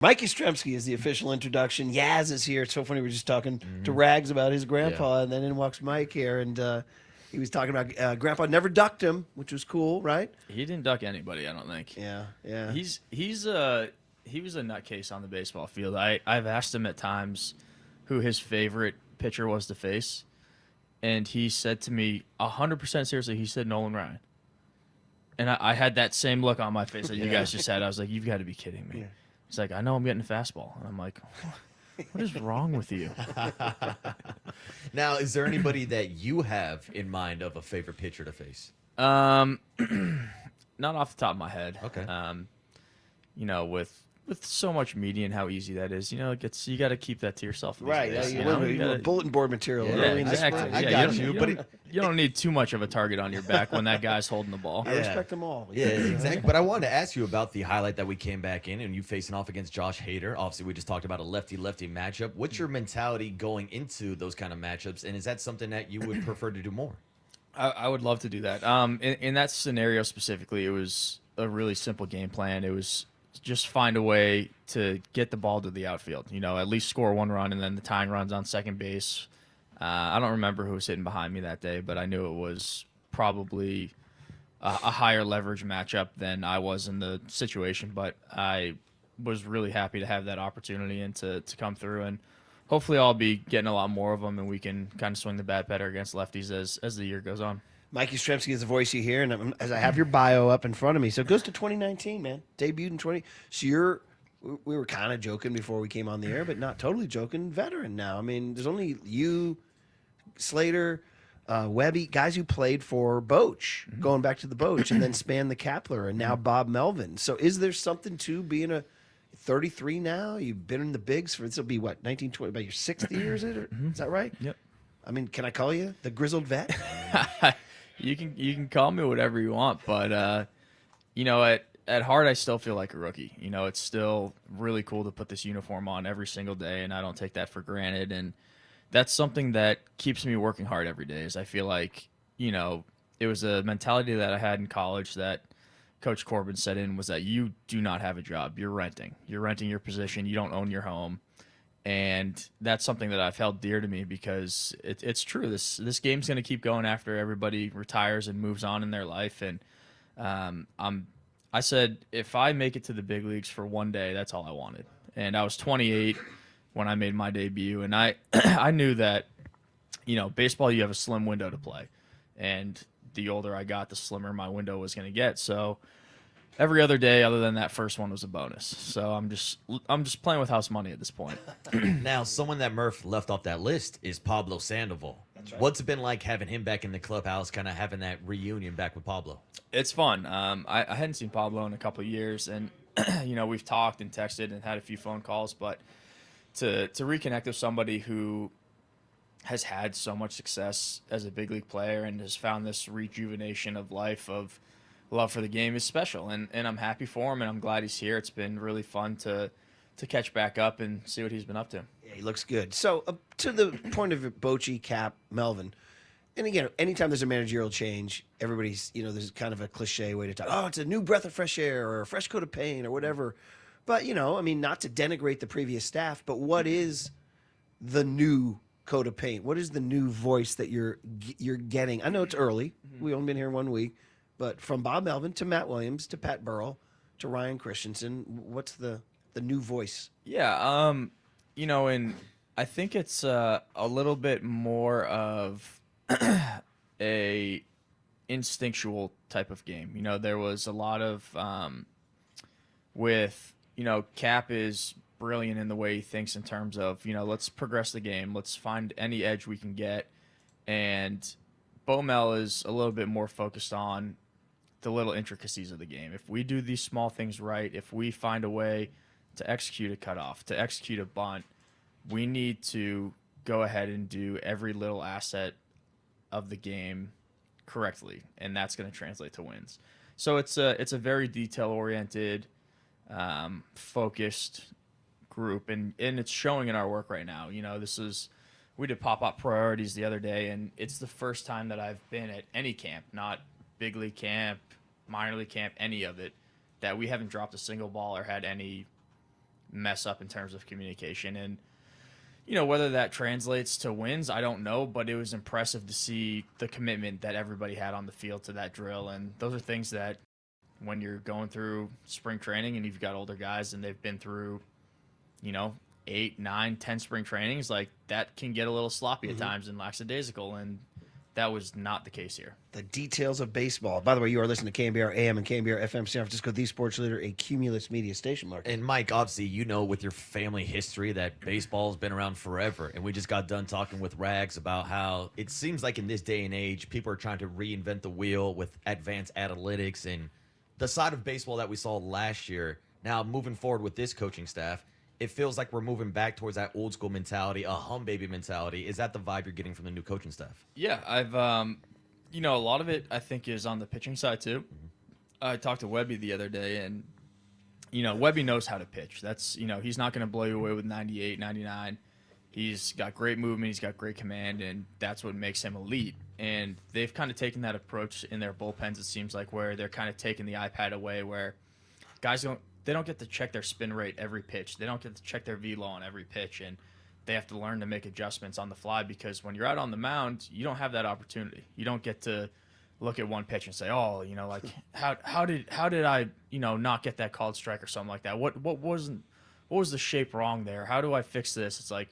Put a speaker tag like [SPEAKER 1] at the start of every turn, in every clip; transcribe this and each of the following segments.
[SPEAKER 1] Mike Yastrzemski is the official introduction. Yaz is here. It's so funny. We're just talking to Rags about his grandpa, and then in walks Mike here, and he was talking about Grandpa never ducked him, which was cool, right?
[SPEAKER 2] He didn't duck anybody, I don't think.
[SPEAKER 1] Yeah, yeah.
[SPEAKER 2] He was a nutcase on the baseball field. I've asked him at times who his favorite pitcher was to face, and he said to me 100% seriously, he said Nolan Ryan. And I had that same look on my face that you guys just had. I was like, you've got to be kidding me.
[SPEAKER 1] Yeah.
[SPEAKER 2] He's like, I know I'm getting a fastball. And I'm like, what is wrong with you?
[SPEAKER 3] Now, is there anybody that you have in mind of a favorite pitcher to face?
[SPEAKER 2] Not off the top of my head.
[SPEAKER 3] Okay.
[SPEAKER 2] With so much media and how easy that is, you got to keep that to yourself.
[SPEAKER 1] Right.
[SPEAKER 2] Days,
[SPEAKER 1] You bulletin board material.
[SPEAKER 3] Yeah,
[SPEAKER 1] early in the
[SPEAKER 2] exactly.
[SPEAKER 1] spring.
[SPEAKER 3] I
[SPEAKER 2] Yeah,
[SPEAKER 3] got you.
[SPEAKER 2] You don't need too much of a target on your back when that guy's holding the ball.
[SPEAKER 1] I respect them all.
[SPEAKER 3] Yeah, exactly. But I wanted to ask you about the highlight that we came back in and you facing off against Josh Hader. Obviously, we just talked about a lefty-lefty matchup. What's your mentality going into those kind of matchups, and is that something that you would prefer to do more?
[SPEAKER 2] I would love to do that. In that scenario specifically, it was a really simple game plan. It was just find a way to get the ball to the outfield. At least score one run, and then the tying runs on second base. I don't remember who was sitting behind me that day, but I knew it was probably a higher leverage matchup than I was in the situation. But I was really happy to have that opportunity and to come through. And hopefully I'll be getting a lot more of them, and we can kind of swing the bat better against lefties as the year goes on.
[SPEAKER 1] Mike Yastrzemski is the voice you hear, and as I have your bio up in front of me, so it goes to 2019, man. Debuted in 20. So we were kind of joking before we came on the air, but not totally joking. Veteran now. I mean, there's only you, Slater, Webby, guys who played for Boch, going back to the Boch, and then spanned the Kapler, and now Bob Melvin. So is there something to being a 33 now? You've been in the bigs for, this will be what, 1920, about your sixth year, is it? Is that right?
[SPEAKER 2] Yep.
[SPEAKER 1] I mean, can I call you the grizzled vet?
[SPEAKER 2] You can call me whatever you want, but at heart I still feel like a rookie. It's still really cool to put this uniform on every single day, and I don't take that for granted. And that's something that keeps me working hard every day. Is I feel like it was a mentality that I had in college that Coach Corbin set in, was that you do not have a job. You're renting your position. You don't own your home. And that's something that I've held dear to me because it's true. This game's going to keep going after everybody retires and moves on in their life. And I said, if I make it to the big leagues for one day, that's all I wanted. And I was 28 when I made my debut, and I I knew that baseball, you have a slim window to play, and the older I got, the slimmer my window was going to get. So every other day other than that first one was a bonus. So I'm just playing with house money at this point.
[SPEAKER 3] Now, someone that Murph left off that list is Pablo Sandoval. That's right. What's it been like having him back in the clubhouse, kind of having that reunion back with Pablo?
[SPEAKER 2] It's fun. I hadn't seen Pablo in a couple of years, and we've talked and texted and had a few phone calls, but to reconnect with somebody who has had so much success as a big league player and has found this rejuvenation of life, of love for the game, is special, and I'm happy for him, and I'm glad he's here. It's been really fun to catch back up and see what he's been up to.
[SPEAKER 1] Yeah, he looks good. So to the point of Bochy, Cap, Melvin, and again, anytime there's a managerial change, everybody's, there's kind of a cliche way to talk. Oh, it's a new breath of fresh air or a fresh coat of paint or whatever. But, not to denigrate the previous staff, but what is the new coat of paint? What is the new voice that you're getting? I know it's early. We've only been here 1 week. But from Bob Melvin to Matt Williams to Pat Burrell to Ryan Christensen, what's the new voice?
[SPEAKER 2] Yeah, and I think it's a little bit more of a instinctual type of game. There was a lot of with Cap is brilliant in the way he thinks in terms of let's progress the game, let's find any edge we can get, and Bo Mel is a little bit more focused on the little intricacies of the game. If we do these small things right, if we find a way to execute a cutoff, to execute a bunt, we need to go ahead and do every little asset of the game correctly, and that's going to translate to wins. So it's a very detail-oriented, focused group, and it's showing in our work right now. We did pop-up priorities the other day, and it's the first time that I've been at any camp, not big league camp, minor league camp, any of it, that we haven't dropped a single ball or had any mess up in terms of communication. And, you know, whether that translates to wins, I don't know, but it was impressive to see the commitment that everybody had on the field to that drill. And those are things that when you're going through spring training and you've got older guys and they've been through, you know, 8, 9, 10 spring trainings, like that can get a little sloppy at times and lackadaisical. And that was not the case here.
[SPEAKER 1] The details of baseball. By the way, you are listening to KNBR AM and KNBR FM San Francisco, the sports leader, a Cumulus Media station, Mark.
[SPEAKER 3] And Mike, obviously, you know with your family history that baseball's been around forever. And we just got done talking with Rags about how it seems like in this day and age, people are trying to reinvent the wheel with advanced analytics and the side of baseball that we saw last year. Now, moving forward with this coaching staff, it feels like we're moving back towards that old school mentality, a hum baby mentality. Is that the vibe you're getting from the new coaching staff?
[SPEAKER 2] Yeah, I've, you know, a lot of it I think is on the pitching side too. I talked to Webby the other day, and, you know, Webby knows how to pitch. That's, you know, he's not going to blow you away with 98, 99. He's got great movement. He's got great command, and that's what makes him elite. And they've kind of taken that approach in their bullpens, it seems like, where they're kind of taking the iPad away, where guys don't get to check their spin rate every pitch. They don't get to check their velo on every pitch, and they have to learn to make adjustments on the fly, because when you're out on the mound, you don't have that opportunity. You don't get to look at one pitch and say, oh, you know, like how did I, you know, not get that called strike or something like that? What was the shape wrong there? How do I fix this? It's like,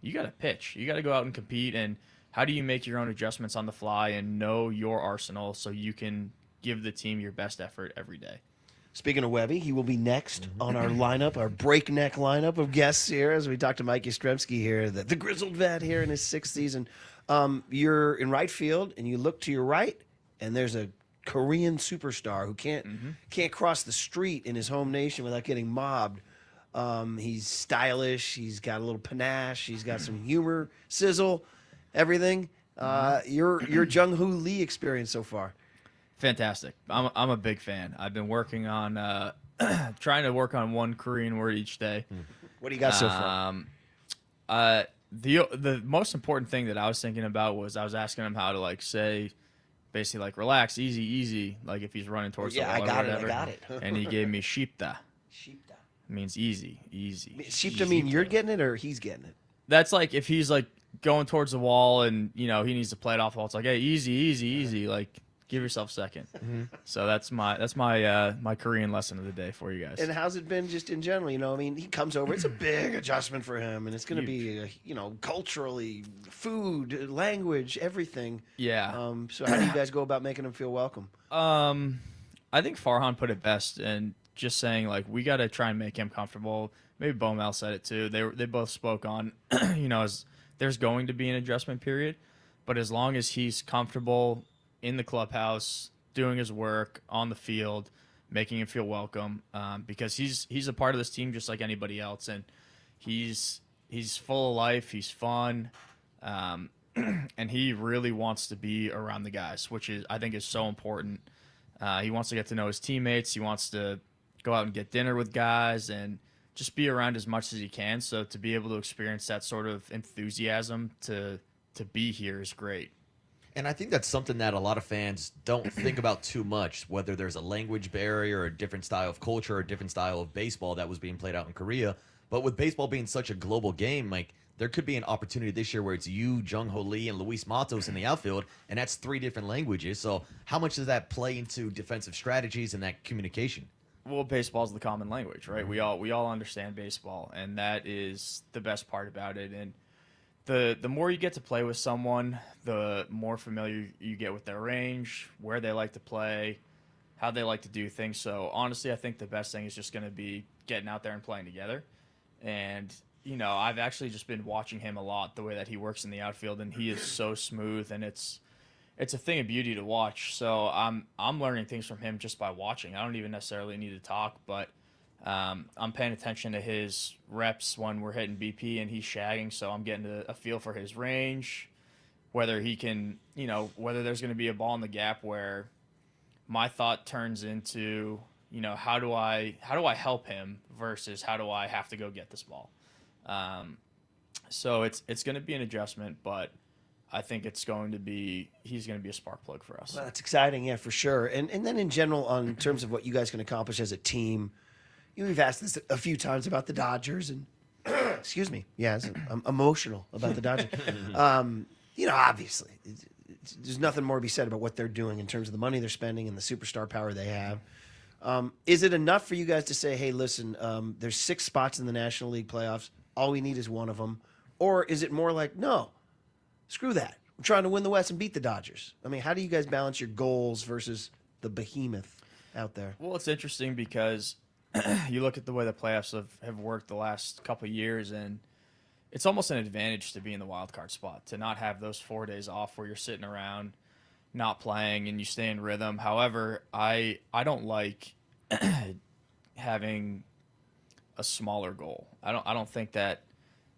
[SPEAKER 2] you got to pitch. You got to go out and compete, and how do you make your own adjustments on the fly and know your arsenal so you can give the team your best effort every day?
[SPEAKER 1] Speaking of Webby, he will be next on our lineup, our breakneck lineup of guests here, as we talk to Mike Yastrzemski here, the grizzled vet here in his 6th season. You're in right field, and you look to your right, and there's a Korean superstar who can't cross the street in his home nation without getting mobbed. He's stylish. He's got a little panache. He's got some humor, sizzle, everything. Your Jung Hoo Lee experience so far.
[SPEAKER 2] Fantastic. I'm a big fan. I've been working on trying to work on one Korean word each day.
[SPEAKER 1] What do you got so far?
[SPEAKER 2] The most important thing that I was thinking about was I was asking him how to like say basically like relax, easy, like if he's running towards the wall or whatever.
[SPEAKER 1] I got it.
[SPEAKER 2] And he gave me shipta.
[SPEAKER 1] Shipta.
[SPEAKER 2] It means easy.
[SPEAKER 1] Shipta mean you're getting it or he's getting it?
[SPEAKER 2] That's like if he's like going towards the wall and, you know, he needs to play it off the wall. It's like, hey, easy. Like, give yourself a second. So that's my Korean lesson of the day for you guys.
[SPEAKER 1] And how's it been just in general? You know, I mean, he comes over. It's a big adjustment for him, and it's going to be, you know, culturally, food, language, everything.
[SPEAKER 2] Yeah.
[SPEAKER 1] So how do you guys go about making him feel welcome?
[SPEAKER 2] I think Farhan put it best, and just saying like we got to try and make him comfortable. Maybe Bomel said it too. They both spoke on, you know, there's going to be an adjustment period, but as long as he's comfortable in the clubhouse, doing his work on the field, making him feel welcome, because he's a part of this team just like anybody else, and he's full of life, he's fun, and he really wants to be around the guys, which I think is so important. He wants to get to know his teammates, he wants to go out and get dinner with guys, and just be around as much as he can. So to be able to experience that sort of enthusiasm to be here is great.
[SPEAKER 3] And I think that's something that a lot of fans don't think about too much, whether there's a language barrier or a different style of culture or a different style of baseball that was being played out in Korea. But with baseball being such a global game, like there could be an opportunity this year where it's you, Jung Ho Lee, and Luis Matos in the outfield, and that's 3 different languages. So how much does that play into defensive strategies and that communication?
[SPEAKER 2] Well, baseball's the common language, right? We all understand baseball, and that is the best part about it. And the more you get to play with someone, the more familiar you get with their range, where they like to play, how they like to do things. So honestly, I think the best thing is just going to be getting out there and playing together. And, you know, I've actually just been watching him a lot, the way that he works in the outfield, and he is so smooth, and it's a thing of beauty to watch. So I'm learning things from him just by watching. I don't even necessarily need to talk, but I'm paying attention to his reps when we're hitting BP and he's shagging, so I'm getting a feel for his range, whether he can, you know, whether there's going to be a ball in the gap where my thought turns into, you know, how do I help him versus how do I have to go get this ball. So it's going to be an adjustment, but I think he's going to be a spark plug for us.
[SPEAKER 1] Well, that's exciting, yeah, for sure. And then in general, on terms of what you guys can accomplish as a team, We've asked this a few times about the Dodgers, and excuse me, yes, I'm emotional about the Dodgers. Obviously, there's nothing more to be said about what they're doing in terms of the money they're spending and the superstar power they have. Is it enough for you guys to say, hey, listen, there's 6 spots in the National League playoffs. All we need is one of them. Or is it more like, no, screw that. We're trying to win the West and beat the Dodgers. I mean, how do you guys balance your goals versus the behemoth out there?
[SPEAKER 2] Well, it's interesting because you look at the way the playoffs have worked the last couple of years, and it's almost an advantage to be in the wild card spot, to not have those 4 days off where you're sitting around not playing and you stay in rhythm. However, I don't like having a smaller goal. I don't think that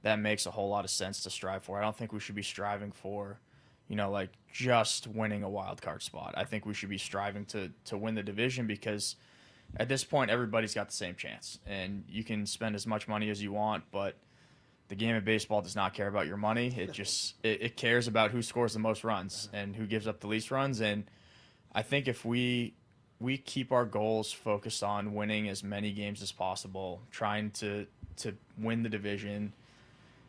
[SPEAKER 2] makes a whole lot of sense to strive for. I don't think we should be striving for, like just winning a wild card spot. I think we should be striving to win the division, because at this point everybody's got the same chance, and you can spend as much money as you want, but the game of baseball does not care about your money. It cares about who scores the most runs and who gives up the least runs. And I think if we keep our goals focused on winning as many games as possible, trying to win the division,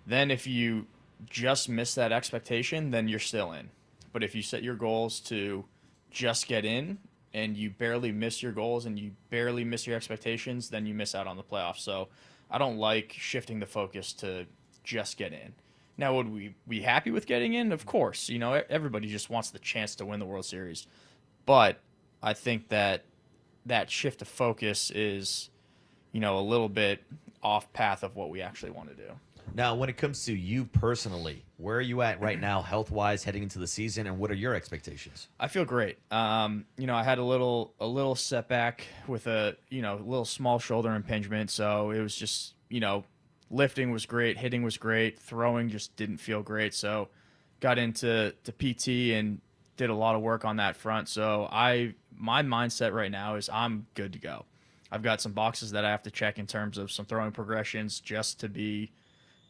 [SPEAKER 2] then if you just miss that expectation, then you're still in. But if you set your goals to just get in and you barely miss your goals and you barely miss your expectations, then you miss out on the playoffs. So I don't like shifting the focus to just get in. Now, would we be happy with getting in? Of course. Everybody just wants the chance to win the World Series. But I think that shift of focus is, a little bit off path of what we actually want to do.
[SPEAKER 3] Now, when it comes to you personally, where are you at right now health-wise heading into the season, and what are your expectations?
[SPEAKER 2] I feel great. I had a little setback with a little small shoulder impingement, so it was just, lifting was great, hitting was great, throwing just didn't feel great. So got into PT and did a lot of work on that front. So my mindset right now is I'm good to go. I've got some boxes that I have to check in terms of some throwing progressions just to be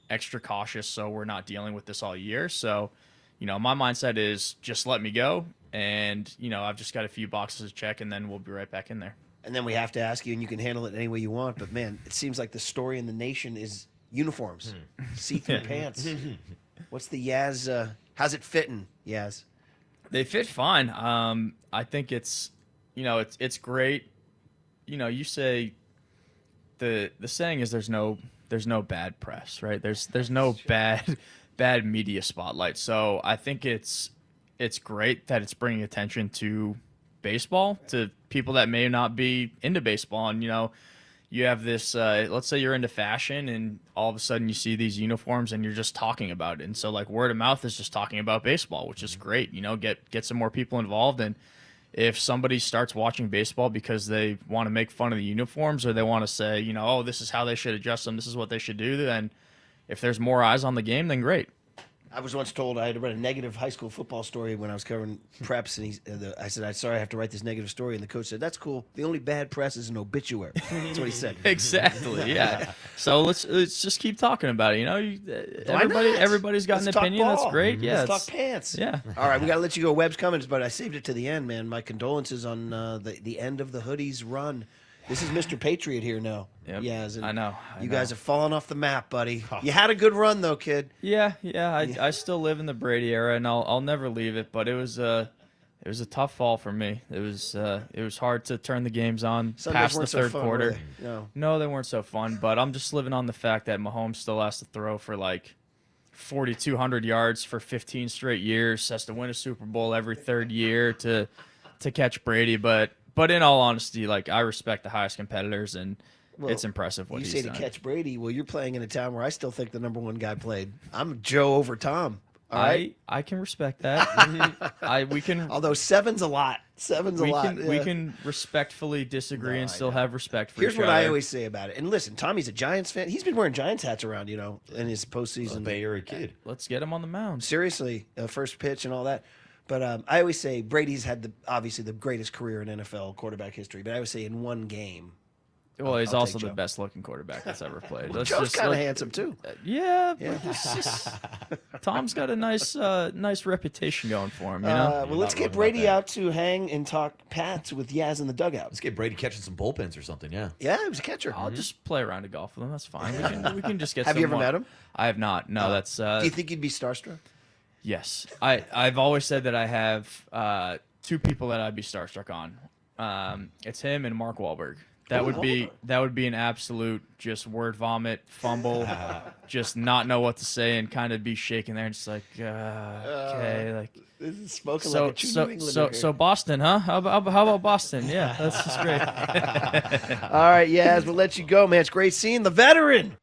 [SPEAKER 2] extra cautious so we're not dealing with this all year. So, my mindset is just let me go. And, I've just got a few boxes to check, and then we'll be right back in there.
[SPEAKER 1] And then we have to ask you, and you can handle it any way you want, but man, it seems like the story in the nation is uniforms, see-through pants. What's the Yaz? How's it fitting, Yaz?
[SPEAKER 2] They fit fine. I think it's great. You say the saying is there's no bad press, right? There's no bad media spotlight. So I think it's great that it's bringing attention to baseball, to people that may not be into baseball. And you have this let's say you're into fashion, and all of a sudden you see these uniforms and you're just talking about it. And so like word of mouth is just talking about baseball, which is great. Get some more people involved. And if somebody starts watching baseball because they want to make fun of the uniforms, or they want to say, oh, this is how they should adjust them, this is what they should do, then if there's more eyes on the game, then great.
[SPEAKER 1] I was once told I had to write a negative high school football story when I was covering preps, and I said, "I'm sorry, I have to write this negative story." And the coach said, "That's cool. The only bad press is an obituary." That's what he said.
[SPEAKER 2] Exactly. Yeah. So let's just keep talking about it. Everybody's got
[SPEAKER 1] Let's
[SPEAKER 2] an opinion.
[SPEAKER 1] talk ball.
[SPEAKER 2] That's great. Yeah.
[SPEAKER 1] Let's talk pants.
[SPEAKER 2] Yeah.
[SPEAKER 1] All right, we got to let you go. Webb's coming, but I saved it to the end, man. My condolences on the end of the hoodies run. This is Mr. Patriot here now.
[SPEAKER 2] Yep.
[SPEAKER 1] Yes,
[SPEAKER 2] I know.
[SPEAKER 1] You guys have fallen off the map, buddy. You had a good run, though, kid.
[SPEAKER 2] Yeah. I still live in the Brady era, and I'll never leave it. But it was a tough fall for me. It was hard to turn the games on past the third quarter. No, they weren't so fun. But I'm just living on the fact that Mahomes still has to throw for like 4,200 yards for 15 straight years. Has to win a Super Bowl every third year to catch Brady. But in all honesty, like I respect the highest competitors, and it's impressive what he's done.
[SPEAKER 1] You say to catch Brady. Well, you're playing in a town where I still think the number one guy played. I'm Joe over Tom. All right?
[SPEAKER 2] I can respect that. We can.
[SPEAKER 1] Although seven's a lot.
[SPEAKER 2] We can respectfully disagree and still have respect for each other.
[SPEAKER 1] Here's what I always say about it. And listen, Tommy's a Giants fan. He's been wearing Giants hats around, in his postseason.
[SPEAKER 3] Bay Area kid.
[SPEAKER 2] Let's get him on the mound.
[SPEAKER 1] Seriously, first pitch and all that. But I always say Brady's had obviously the greatest career in NFL quarterback history. But I always say in one game,
[SPEAKER 2] Well, he's
[SPEAKER 1] I'll
[SPEAKER 2] also
[SPEAKER 1] take
[SPEAKER 2] the
[SPEAKER 1] Joe.
[SPEAKER 2] best looking quarterback that's ever played. Let's
[SPEAKER 1] Joe's
[SPEAKER 2] just
[SPEAKER 1] kind of
[SPEAKER 2] look-
[SPEAKER 1] handsome too.
[SPEAKER 2] Yeah, but it's just, Tom's got a nice reputation going for him. You know.
[SPEAKER 1] Well, let's
[SPEAKER 3] not
[SPEAKER 1] get
[SPEAKER 3] wrong about
[SPEAKER 1] Brady
[SPEAKER 3] that.
[SPEAKER 1] out to hang and talk Pats with Yaz in the dugout.
[SPEAKER 3] Let's get Brady catching some bullpens or something. Yeah.
[SPEAKER 1] Yeah, he was a catcher.
[SPEAKER 2] I'll just play around of golf with him. That's fine. We can just get.
[SPEAKER 1] Have you ever
[SPEAKER 2] someone-
[SPEAKER 1] met him?
[SPEAKER 2] I have not. No, that's.
[SPEAKER 1] Do you think you'd be starstruck?
[SPEAKER 2] Yes, I've always said that I have two people that I'd be starstruck on. It's him and Mark Wahlberg. That would be an absolute just word vomit, fumble, just not know what to say and kind of be shaking there and just like okay, like
[SPEAKER 1] This is spoken like a true New Englander
[SPEAKER 2] so Boston, huh? How about Boston? Yeah, that's just great.
[SPEAKER 1] All right, Yaz, we'll let you go, man. It's great seeing the veteran.